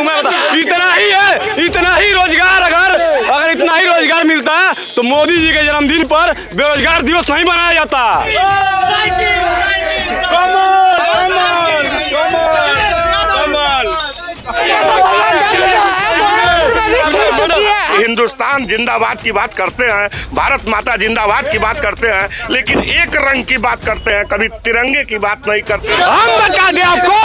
हूँ मैं, बता इतना ही है, इतना ही रोजगार। अगर इतना ही रोजगार मिलता तो मोदी जी के जन्मदिन पर बेरोजगार दिवस नहीं मनाया जाता। हिंदुस्तान जिंदाबाद की बात करते हैं, भारत माता जिंदाबाद की बात करते हैं, लेकिन एक रंग की बात करते हैं, कभी तिरंगे की बात नहीं करते। हम बता दें आपको,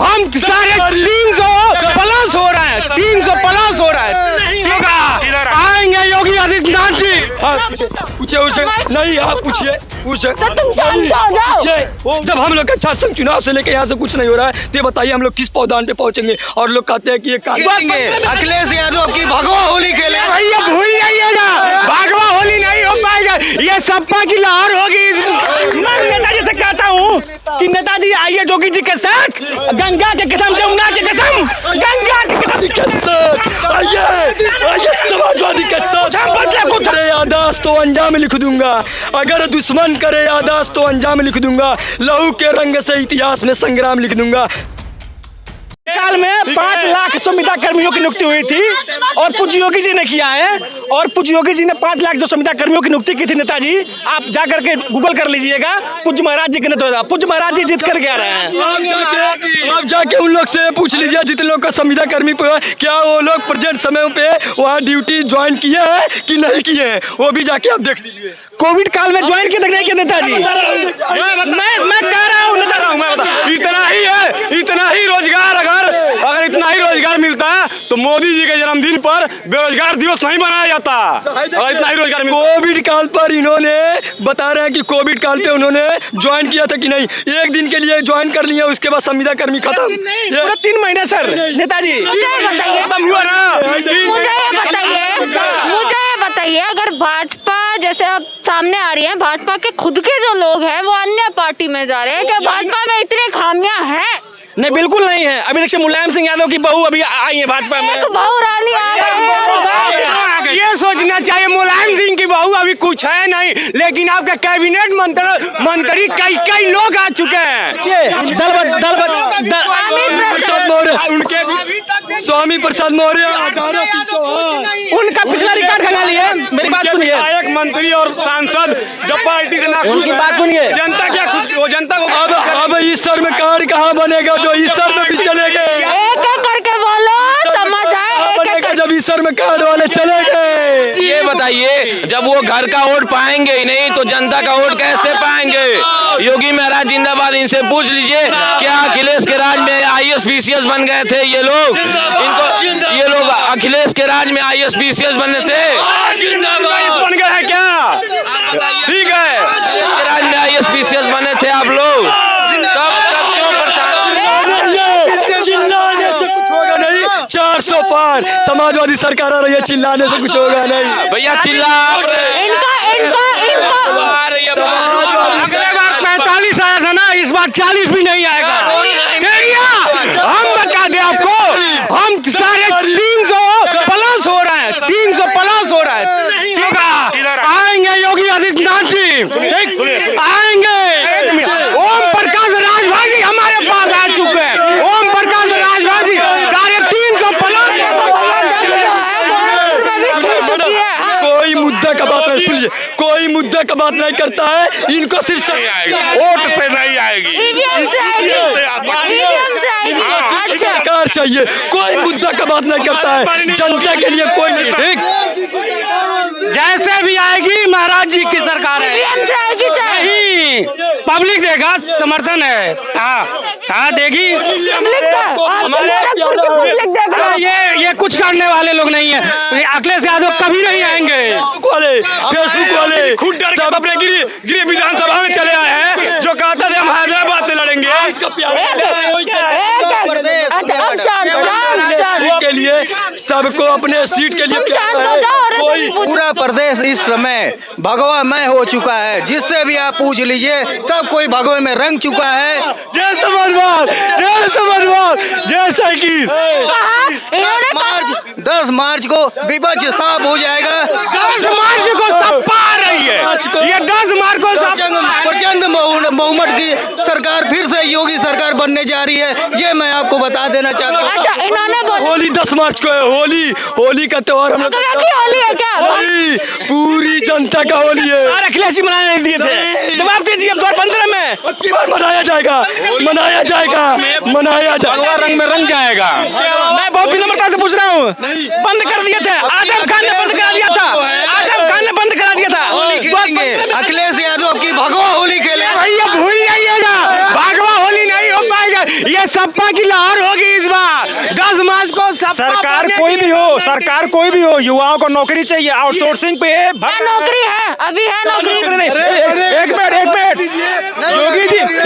हम सारे 300 प्लस हो रहा है, 300 प्लस हो रहा है। आएंगे योगी आदित्यनाथ जी। पूछे नहीं, आप पूछिए। जब हम लोग का शासन चुनाव से लेके यहाँ से कुछ नहीं हो रहा है, तो ये बताइए हम लोग किस पौधान पे पहुंचेंगे? और लोग कहते हैं कि ये अखिलेश यादव की भगवा होली खेले। भैया भूल जाइएगा, भगवा होली नहीं हो पाएगा, ये सपा की लहर होगी। मैं नेताजी से कहता हूँ कि नेताजी आइए जोगी जी के साथ, गंगा के कसम, जमुना के कसम, गंगा के कसम आइए समाजवादी के साथ। करे यादाश्त तो अंजाम लिख दूंगा, अगर दुश्मन करे यादाश्त तो अंजाम लिख दूंगा, लहू के रंग से इतिहास में संग्राम लिख दूंगा। काल में 5 लाख संविदा कर्मियों की नियुक्ति हुई थी और पूज्य योगी जी ने किया है। और पूज्य योगी जी ने 5 लाख जो संविदा कर्मियों की नियुक्ति की थी नेताजी, आप जाकर के गूगल कर लीजिएगा, पूज्य महाराज जी के नेतृत्व, पूज्य महाराज जी जीत कर के आ रहे हैं। आप जाके उन लोग से पूछ लीजिए जितने लोग का संविदा कर्मी पे, क्या वो लोग प्रेजेंट समय पे वहाँ ड्यूटी ज्वाइन किए हैं कि नहीं किए हैं, वो भी जाके आप देख लीजिए। कोविड काल में ज्वाइन किए नहीं किए नेताजी? मैं कह रहा हूँ, मैं बता इतना ही है, इतना ही रोजगार। अगर इतना ही रोजगार मिलता तो मोदी जी के जन्मदिन पर बेरोजगार दिवस नहीं मनाया जाता। अगर इतना ही रोजगार कोविड काल पर इन्होंने बता रहे हैं कि कोविड काल पे उन्होंने ज्वाइन किया था कि नहीं, एक दिन के लिए ज्वाइन कर लिया, उसके बाद संविदा कर्मी खत्म। 3 महीने सर नेताजी। मुझे बताइए, अगर भाजपा जैसे अब सामने आ रही है, भाजपा के खुद के जो लोग हैं वो अन्य पार्टी में जा रहे हैं, क्या भाजपा में इतनी खामियां हैं? नहीं, बिल्कुल नहीं है। अभी देखिए मुलायम सिंह यादव की बहू अभी आई है भाजपा में, बहू रानी आ गई है। ये सोचना चाहिए मुलायम सिंह की बहू अभी कुछ है नहीं, लेकिन आपका कैबिनेट मंत्री कई लोग आ चुके हैं। स्वामी प्रसाद मौर्य, उनका पिछला रिकॉर्ड खंगा लिए। मेरी बात सुनिए, एक मंत्री और सांसद जब पार्टी से ना, उनकी बात सुनिए। जनता क्या खुश, वो जनता को अब ईश्वर में कार्ड कहाँ बनेगा जो ईश्वर में भी चले गए? एक करके बोलो, समझ आए? जब ईश्वर में कार्ड वाले चले गए। ये बताइए, जब वो घर का वोट पाएंगे ही नहीं तो जनता का वोट कैसे पाएंगे? योगी महाराज जिंदाबाद, इनसे पूछ लीजिए, क्या अखिलेश के राज में IAS PCS बन गए थे ये लोग? ये लोग अखिलेश के राज में IAS PCS बने थे? बन गए हैं क्या? ठीक है, अखिलेश के राज में IAS PCS बने थे आप लोग, तब क्यों परेशान? चिल्लाने से कुछ होगा नहीं। 400 पार समाजवादी सरकार आ रही है, चिल्लाने से कुछ होगा नहीं। भैया चिल्ला, अगले बार 45 आया था ना, इस बार 40 भी नहीं आएगा। हम बता दें आपको, हम सारे 300 प्लस हो रहा है, 300 प्लस हो रहा है। ठीक है, आएंगे योगी आदित्यनाथ जी, आएंगे। ओम प्रकाश राजभाजी हमारे पास आ चुके हैं, ओम प्रकाश राजभाजी सारे 300 प्लस। कोई मुद्दा का बात नहीं, सुनिए, कोई मुद्दा का बात नहीं करता है, इनको सिर्फ नहीं आएगा, वोट से नहीं आएगी, सरकार चाहिए। कोई मुद्दा का बात नहीं करता है, जनता के लिए कोई नहीं। ठीक, जैसे भी आएगी महाराज जी की सरकार है, नहीं पब्लिक देगा, समर्थन है। हाँ देगी। ये कुछ करने वाले लोग नहीं है, अखिलेश यादव कभी नहीं आएंगे। फेसबुक वाले खुद डर के अपने गिरी विधानसभा में चले आए हैं, जो कहते थे हम हैदराबाद से लड़ेंगे। के लिए सबको अपने सीट के लिए कोई पूरा प्रदेश इस समय भगवामय हो चुका है, जिससे भी आप पूछ लीजिए सब कोई भगवे में रंग चुका है। जय समाजवाद, जय समाजवाद, जय साइकिल। 10 मार्च को विपक्ष साफ हो जाएगा। 10 मार्च को सपा आ रही है, ये 10 मार्च को प्रचंड बहुमत की सरकार फिर से योगी सरकार बनने जा रही है, ये मैं आपको बता देना चाहता हूँ। अच्छा, इन्होंने होली 10 मार्च को है होली। होली का त्योहार हम लोग होली है क्या? पूरी जनता का होली है। अखिलेश जी मनाने नहीं दिए थे, जवाब दीजिए। 2015 में अबकी बार मनाया जाएगा, मनाया जाएगा, मनाया जाएगा, रंग में रंग जाएगा। मैं बहुत विनम्रता से पूछ रहा हूँ, बंद कर दिए थे, आजम खान ने बंद करा दिया था, आजम खान ने बंद करा दिया था। अखिलेश यादव की भगवा होली खेले। भैया भूल जाइएगा, भगवा होली नहीं हो पाएगा। ये सपा की लहर होगी इस बार 10 मार्च को। सरकार कोई भी हो, सरकार कोई भी हो, युवाओं को नौकरी चाहिए। आउटसोर्सिंग पे नौकरी है, अभी है नौकरी। एक मिनट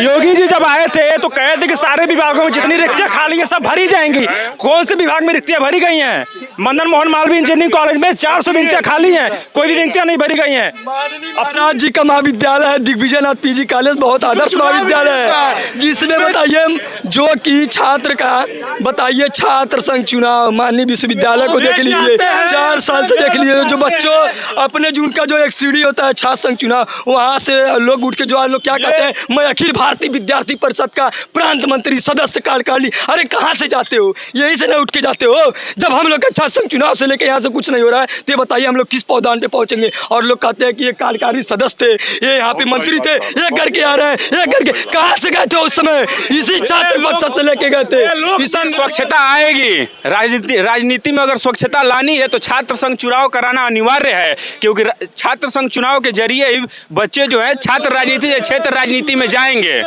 योगी जी जब आए थे तो कहे थे कि सारे विभागों में जितनी रिक्तियां खाली हैं सब भरी जाएंगी। कौन से विभाग में रिक्तियां भरी गई हैं? मदन मोहन मालवीय इंजीनियरिंग कॉलेज में 400 रिक्तियां खाली हैं, कोई भी रिक्तियां नहीं भरी गई हैं। अपराध जी का महाविद्यालय है, दिग्विजयनाथ पीजी कॉलेज बहुत आदर्श महाविद्यालय है, जिसमें बताइए जो कि छात्र का बताइए छात्र संघ चुनाव माननीय विश्वविद्यालय को देख लीजिए, 4 साल से देख लीजिए। जो बच्चों अपने जो उनका जो एक सीढ़ी होता है छात्र संघ चुनाव, वहाँ से लोग उठ के जो लोग क्या कहते हैं, मैं अखिल भारतीय विद्यार्थी परिषद का प्रांत मंत्री सदस्य कार्यकारिणी। अरे कहाँ से जाते हो? यहीं से नहीं उठ के जाते हो? जब हम लोग का छात्र संघ चुनाव से लेके यहाँ से कुछ नहीं हो रहा है तो ये बताइए हम लोग किस पौधान पे पहुंचेंगे? और लोग कहते हैं कि ये कार्यकारी सदस्य थे, ये यहाँ पे मंत्री थे, ये करके आ रहे हैं, ये करके। कहाँ से गए थे उस समय? इसी छात्र परिषद से लेके गए थे। स्वच्छता आएगी, राजनीति में अगर स्वच्छता लानी है तो छात्र संघ चुनाव कराना अनिवार्य है, क्योंकि छात्र संघ चुनाव के जरिए ही बच्चे जो है छात्र राजनीति से क्षेत्र राजनीति में जाएंगे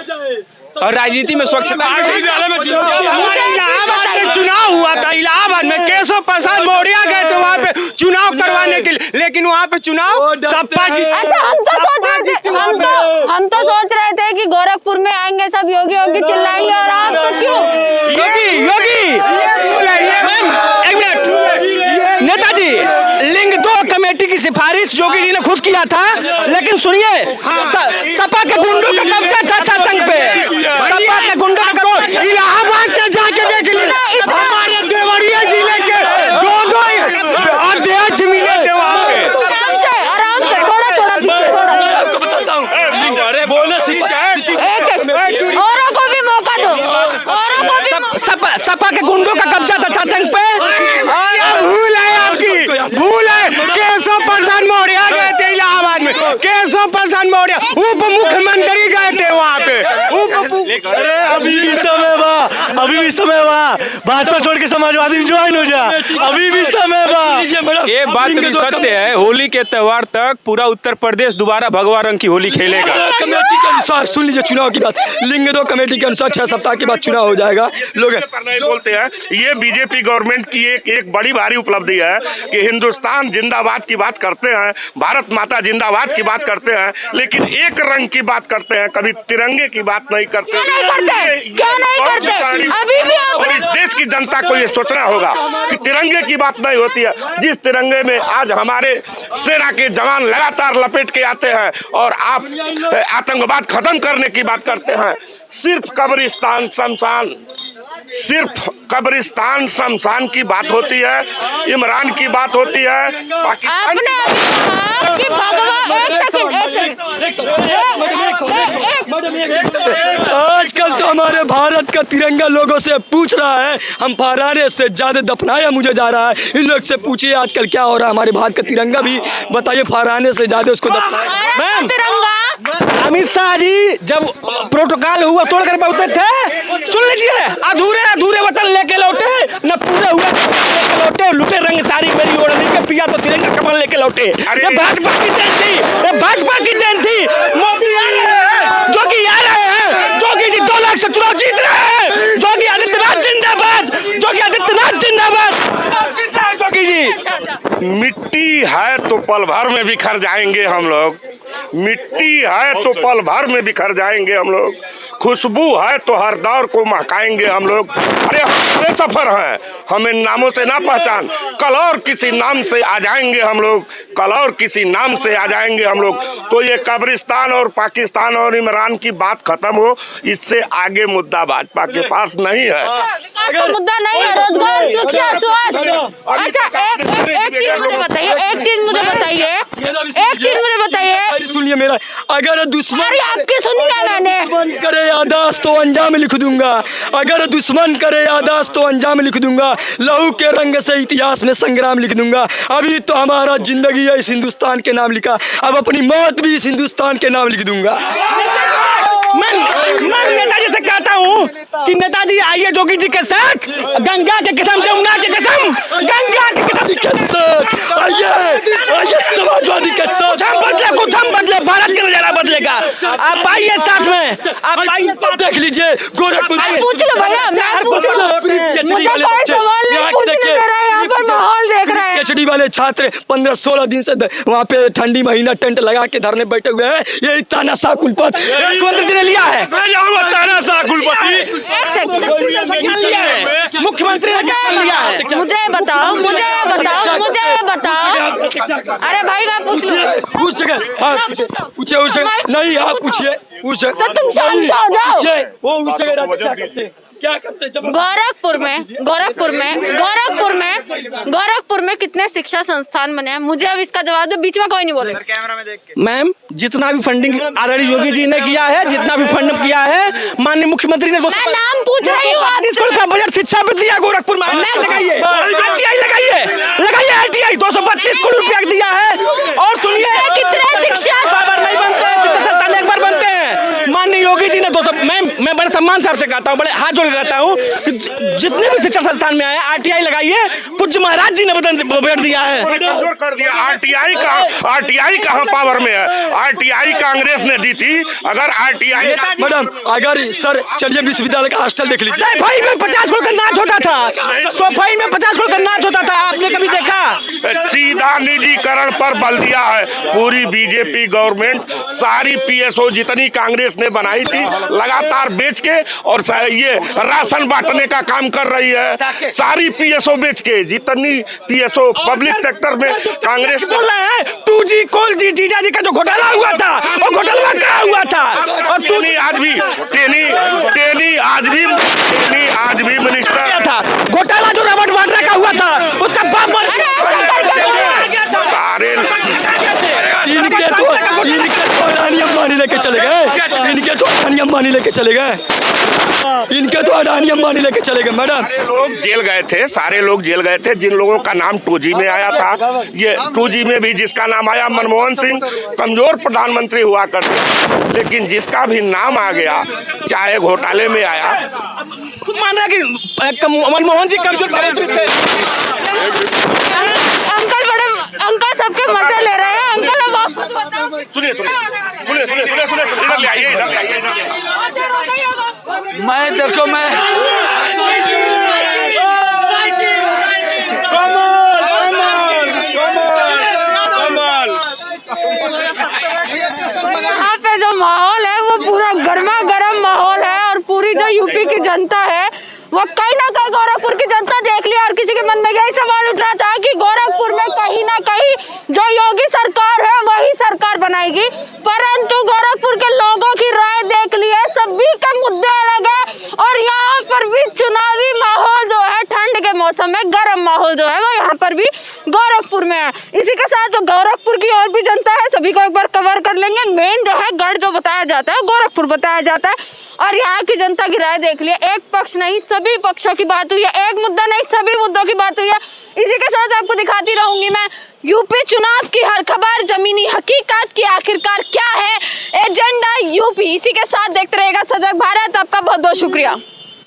और राजनीति में स्वच्छता। चुनाव हुआ था इलाहाबाद में, केशव प्रसाद मौर्य गए थे वहाँ पे चुनाव करवाने के लिए, लेकिन वहाँ पे चुनाव सपा जी। हम तो सोच रहे थे कि गोरखपुर में आएंगे सब योगी योगी चिल्लाएंगे, और आप तो क्यों? योगी एक मिनट, नेताजी लिंग 2 कमेटी की सिफारिश योगी जी ने खुद किया था, लेकिन सुनिए सपा के गुंडों का कब्जा था छात्र संघ पे, सपा के गुंडों का करो। इलाहाबाद के जाके देख लीजिए, हमारे देवरिया जिले के 2 अध्यक्ष मिले थे वहाँ पे। आराम से थोड़ा मैं आपको बताता हूँ, औरों को भी मौका दो, औरों को भी। सपा के गुंडों का कब्जा था छात्र संघ पे। भूल है आपकी, भूल है। केशव प्रसाद मौर्य गए थे इलाहाबाद में, केशव प्रसाद मौर्य उप मुख्यमंत्री गए थे वहाँ पे। अरे अभी भी समय बा, अभी भी समय बा, भाजपा छोड़ के समाजवादी में ज्वाइन हो जा, अभी भी समय बा। ये बात भी सत्य है, होली के त्योहार तक पूरा उत्तर प्रदेश दोबारा भगवा रंग की होली खेलेगा। कमेटी के अनुसार सुन लीजिए चुनाव की बात, लिंग 2 कमेटी के अनुसार 6 सप्ताह के बाद चुनाव हो जाएगा। लोग नहीं बोलते हैं, ये बीजेपी गवर्नमेंट की एक बड़ी भारी उपलब्धि है कि हिंदुस्तान जिंदाबाद की बात करते हैं, भारत माता जिंदाबाद की बात करते हैं, लेकिन एक रंग की बात करते हैं, कभी तिरंगे की बात नहीं करते। क्या नहीं करते? अभी भी और इस देश की जनता को ये सोचना होगा कि तिरंगे की बात नहीं होती है। जिस तिरंगे में आज हमारे सेना के जवान लगातार लपेट के आते हैं और आप आतंकवाद खत्म करने की बात करते हैं, सिर्फ कब्रिस्तान शमशान, सिर्फ कब्रिस्तान शमशान की बात होती है, इमरान की बात होती है। आपने अभी कहा कि भगवा आजकल तो हमारे भारत का तिरंगा लोगों से पूछ रहा है, हम फहराने से ज्यादा दफनाया मुझे जा रहा है। इन लोग से पूछिए आजकल क्या हो रहा है, हमारे भारत का तिरंगा भी बताइए फहराने से ज्यादा उसको दफनाया। अमित शाह जी जब प्रोटोकॉल हुआ तोड़कर पहुंचे थे, सुन लीजिए, अधूरे अधूरे वतन लेके लौटे, न पूरे हुए लेके लौटे, लुटे रंग सारी मेरी ओढ़नी के पिया तो तिरंगा कमल लेके लौटे। ये भाजपा की देन थी, ये भाजपा की देन थी। मोदी आ रहे हैं, जोगी आ रहे हैं, जोगी जी 2 लाख से चुनाव जीत रहे हैं, जोगी आदित्यनाथ जिंदाबाद, जोगी आदित्यनाथ जिंदाबाद, जीत रहे हैं जोगी जी। मिट्टी है तो पल भर में बिखर जाएंगे हम लोग, मिट्टी है तो पल भर में बिखर जाएंगे हम लोग, खुशबू है तो हर दौर को महकाएंगे हम लोग। अरे हम सफर हैं, हमें नामों से ना पहचान, कल और किसी नाम से आ जाएंगे हम लोग, कल और किसी नाम से आ जाएंगे हम लोग। तो ये कब्रिस्तान और पाकिस्तान और इमरान की बात खत्म हो, इससे आगे मुद्दा भाजपा के पास नहीं है। मुद्दा नहीं है, रोजगार, शिक्षा, स्वास्थ्य। अच्छा एक चीज मुझे बताइए, एक चीज मुझे बताइए, सुनिए मेरा, अगर दुश्मन अरे आपकी सुनी है मैंने। दुश्मन करे यादाश्त तो अंजाम लिख दूंगा, अगर दुश्मन करे यादाश्त तो अंजाम लिख दूंगा, लहू के रंग से इतिहास में संग्राम लिख दूंगा। अभी तो हमारा जिंदगी है इस हिंदुस्तान के नाम लिखा, अब अपनी मौत भी इस हिंदुस्तान के नाम लिख दूंगा। मैं नेताजी से कहता हूँ कि नेताजी आइए जोगी जी के साथ, गंगा के कसम, जमुना के कसम, गंगा के कसम, आइए समाजवादी के साथ, कुछ हम बदले, भारत का नजारा बदलेगा। आप आइए साथ में, आप आइए साथ। देख लीजिए गोरखपुर पूछ लो भैया, मैं पूछ लो, मुझे कोई सवाल नहीं पूछने दे रहा है, यहाँ पर माहौल देख रहे हैं। PhD वाले छात्र 15-16 दिन से वहाँ पे ठंडी महीना टेंट लगा के धरने बैठे हुए हैं। ये तानाशाह कुलपति मुख्यमंत्री जी ने लिया है, मैं जाऊंगा तानाशाह कुलपति। एक सेकंड, मुख्यमंत्री ने क्या लिया है? मुझे बताओ, अरे भाई मैं पूछ लूं। पूछ सके, हाँ पूछे नहीं, आप पूछिए, पूछे तो तुम शांत हो जाओ। वो उस जगह क्या करते जब गोरखपुर में कितने शिक्षा संस्थान बने हैं? मुझे अब इसका जवाब दो, बीच में कोई नहीं बोले। मैम, जितना भी फंडिंग आदरणीय योगी जी ने किया है, जितना भी फंड किया है माननीय मुख्यमंत्री ने, मैं नाम पूछ रही हूँ आपसे। स्कूल का बजट शिक्षा पे दिया गोरखपुर में, लगाइए ITI 232 करोड़ रुपया दिया है। और सुनिए, कितने शिक्षा नहीं बनते हैं, एक बार बनते हैं। माननीय योगी जी ने 200, मैं बड़े सम्मान से आपसे कहता हूँ, बड़े हाथ जोड़ के कहता हूँ कि जितने भी शिक्षा संस्थान में आए RTI लगाइए। पूज्य महाराज जी ने बजट दिया है, कर दिया। RTI कहाँ पावर में है? RTI कांग्रेस ने दी थी। अगर RTI मैडम, अगर सर चलिए विश्वविद्यालय का हॉस्टल देख लीजिए, सफाई में 50 करोड़ का नाच होता था, सफाई में 50 करोड़ का नाच होता था, आपने कभी देखा? सीधा निजीकरण पर बल दिया है पूरी बीजेपी गवर्नमेंट। सारी PSO जितनी कांग्रेस ने बनाई थी लगातार बेच के, और ये राशन बांटने का काम कर रही है। सारी PSO बेच के, जितनी PSO पब्लिक सेक्टर में कांग्रेस बोल रहे हैं 2G कोल जी जीजा जी का जो घोटाला हुआ था, वो घोटाला कहाँ हुआ था? और टेनी आज भी मिनिस्टर था, घोटाला जो रॉबर्ट वाड्रा का हुआ था, उसका बाप सारे इनके तो अडानी अंबानी लेके चले गए, इनके तो अडानी अंबानी लेके चले गए मैडम। लोग जेल गए थे, सारे लोग जेल गए थे जिन लोगों का नाम 2G में आया था। ये 2G में भी जिसका नाम आया, मनमोहन सिंह कमजोर प्रधानमंत्री हुआ करते, लेकिन जिसका भी नाम आ गया, चाहे घोटाले में आया, खुद मान रहा कि मनमोहन जी कमजोर प्रधानमंत्री थे। अंकल सबके मजे ले रहे हैं। अंकल अब आप कुछ बताओ। सुनिए इधर ले आइए। मैं देखो, मैं यहाँ पे जो माहौल है वो पूरा गर्मा गर्म माहौल है, और पूरी जो यूपी की जनता है वो कहीं ना कहीं गोरखपुर की जनता देख लिया। और किसी के मन में यही सवाल उठ रहा था कि गोरखपुर में कहीं ना कहीं जो योगी सरकार है वही सरकार बनाएगी, परंतु गोरखपुर के लोगों की राय देख ली है, सभी के मुद्दे अलग है। और यहाँ पर भी चुनावी माहौल जो है, ठंड के मौसम में गर्म माहौल जो है वो यहाँ पर भी गोरखपुर में है। इसी के साथ जो गोरखपुर की और भी जनता है सभी को एक बार कवर कर लेंगे। मेन जो है गढ़ जो बताया जाता है, गोरखपुर बताया जाता है, और यहाँ की जनता की राय देख लिया। एक पक्ष नहीं, सभी पक्षों की बात हुई है, एक मुद्दा नहीं, सभी मुद्दों की बात हुई है। इसी के साथ आपको दिखाती रहूंगी मैं यूपी चुनाव की हर खबर, जमीनी हकीकत की आखिरकार क्या है एजेंडा यूपी। इसी के साथ देखते रहेगा सजग भारत। आपका बहुत बहुत शुक्रिया।